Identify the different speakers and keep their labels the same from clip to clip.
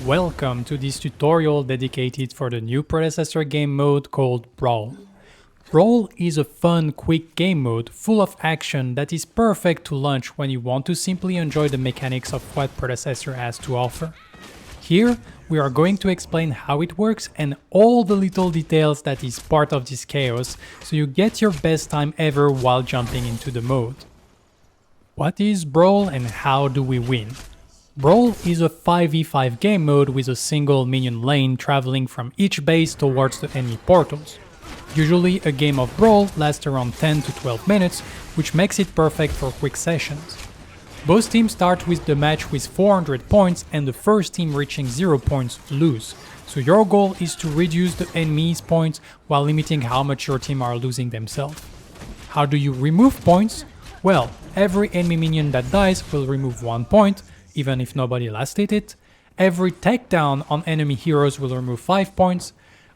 Speaker 1: Welcome to this tutorial dedicated for the new Predecessor game mode called Brawl. Brawl is a fun, quick game mode full of action that is perfect to launch when you want to simply enjoy the mechanics of what Predecessor has to offer. Here, we are going to explain how it works and all the little details that is part of this chaos, so you get your best time ever while jumping into the mode. What is Brawl and how do we win? Brawl is a 5v5 game mode with a single minion lane traveling from each base towards the enemy portals. Usually a game of Brawl lasts around 10 to 12 minutes, which makes it perfect for quick sessions. Both teams start with the match with 400 points and the first team reaching 0 points lose, so your goal is to reduce the enemy's points while limiting how much your team are losing themselves. How do you remove points? Well, every enemy minion that dies will remove 1 point, even if nobody last hit it. Every takedown on enemy heroes will remove 5 points.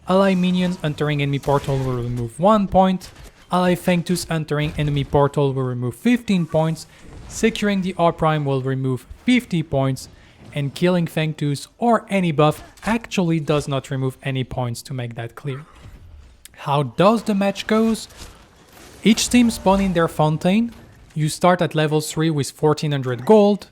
Speaker 1: Ally minions entering enemy portal will remove 1 point. Ally Fengtus entering enemy portal will remove 15 points. Securing the R Prime will remove 50 points. And killing Fengtus or any buff actually does not remove any points, to make that clear. How does the match goes? Each team spawn in their fountain. You start at level 3 with 1400 gold.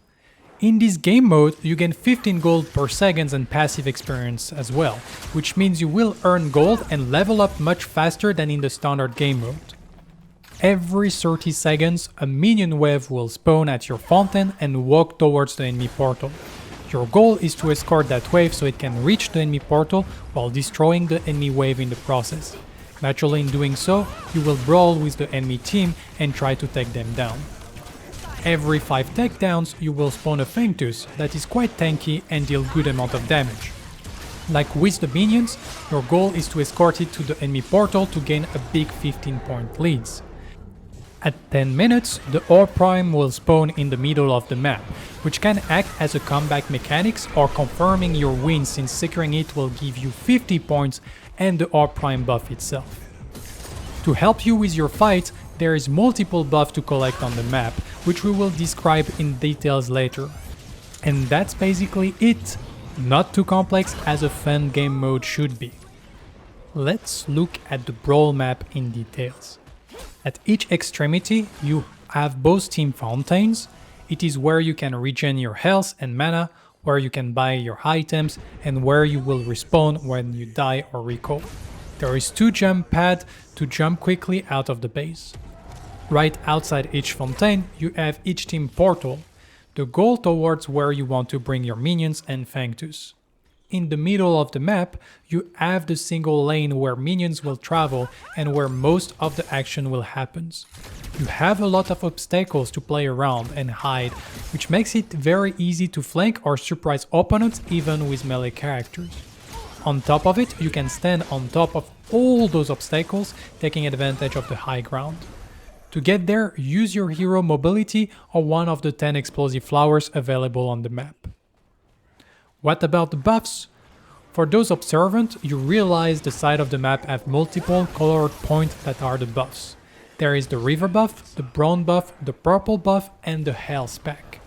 Speaker 1: In this game mode, you gain 15 gold per second and passive experience as well, which means you will earn gold and level up much faster than in the standard game mode. Every 30 seconds, a minion wave will spawn at your fountain and walk towards the enemy portal. Your goal is to escort that wave so it can reach the enemy portal while destroying the enemy wave in the process. Naturally, in doing so, you will brawl with the enemy team and try to take them down. Every 5 takedowns, you will spawn a Fengtus that is quite tanky and deal good amount of damage. Like with the minions, your goal is to escort it to the enemy portal to gain a big 15-point leads. At 10 minutes, the R Prime will spawn in the middle of the map, which can act as a comeback mechanics or confirming your win, since securing it will give you 50 points and the R Prime buff itself. To help you with your fight, there is multiple buffs to collect on the map, which we will describe in details later. And that's basically it. Not too complex as a fun game mode should be. Let's look at the Brawl map in details. At each extremity, you have both team fountains. It is where you can regen your health and mana, where you can buy your items, and where you will respawn when you die or recall. There is 2 jump pads to jump quickly out of the base. Right outside each fountain, you have each team portal, the goal towards where you want to bring your minions and Fengtus. In the middle of the map, you have the single lane where minions will travel and where most of the action will happen. You have a lot of obstacles to play around and hide, which makes it very easy to flank or surprise opponents even with melee characters. On top of it, you can stand on top of all those obstacles, taking advantage of the high ground. To get there, use your hero mobility or one of the 10 explosive flowers available on the map. What about the buffs? For those observant, you realize the side of the map have multiple colored points that are the buffs. There is the river buff, the brown buff, the purple buff, and the health pack.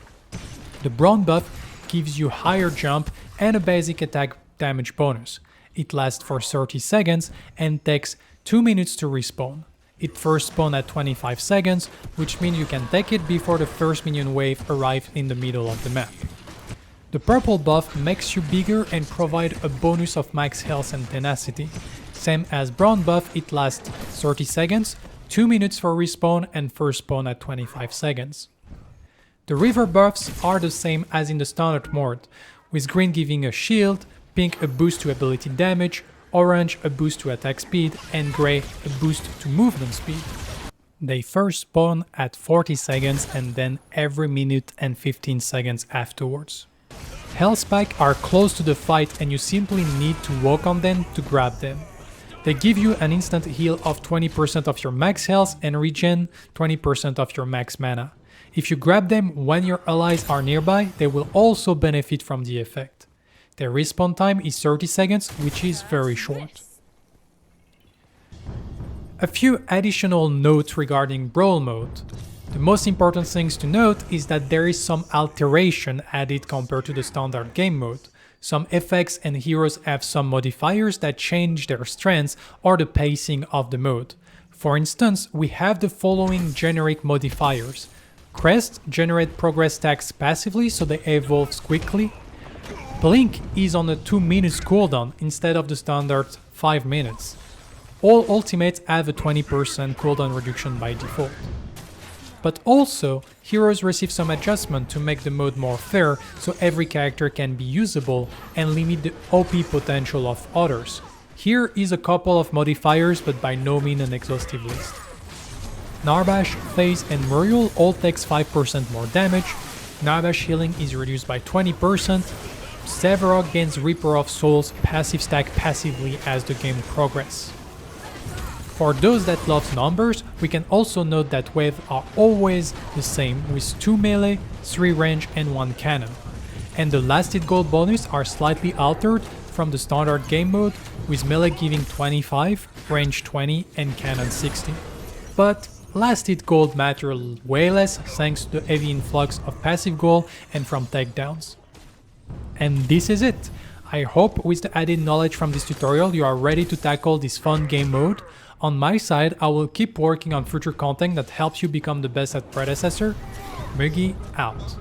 Speaker 1: The brown buff gives you higher jump and a basic attack damage bonus. It lasts for 30 seconds and takes 2 minutes to respawn. It first spawns at 25 seconds, which means you can take it before the first minion wave arrives in the middle of the map. The purple buff makes you bigger and provide a bonus of max health and tenacity. Same as brown buff, it lasts 30 seconds, 2 minutes for respawn and first spawn at 25 seconds. The river buffs are the same as in the standard mode, with green giving a shield, pink a boost to ability damage, orange a boost to attack speed, and grey a boost to movement speed. They first spawn at 40 seconds and then every minute and 15 seconds afterwards. Health pack are close to the fight and you simply need to walk on them to grab them. They give you an instant heal of 20% of your max health and regen 20% of your max mana. If you grab them when your allies are nearby, they will also benefit from the effect. Their respawn time is 30 seconds, which is very short. A few additional notes regarding Brawl Mode. The most important things to note is that there is some alteration added compared to the standard game mode. Some effects and heroes have some modifiers that change their strengths or the pacing of the mode. For instance, we have the following generic modifiers. Crests generate progress stacks passively so they evolve quickly. Blink is on a 2 minutes cooldown instead of the standard 5 minutes. All ultimates have a 20% cooldown reduction by default. But also, heroes receive some adjustment to make the mode more fair so every character can be usable and limit the OP potential of others. Here is a couple of modifiers, but by no means an exhaustive list. Narbash, Phase and Muriel all takes 5% more damage, Narbash healing is reduced by 20%, Sevarog gains Reaper of Souls passive stack passively as the game progresses. For those that love numbers, we can also note that waves are always the same with 2 melee, 3 range and 1 cannon. And the last hit gold bonus are slightly altered from the standard game mode, with melee giving 25, range 20 and cannon 60. But last hit gold matter way less thanks to the heavy influx of passive gold and from takedowns. And this is it. I hope with the added knowledge from this tutorial you are ready to tackle this fun game mode. On my side, I will keep working on future content that helps you become the best at Predecessor. Muggy out.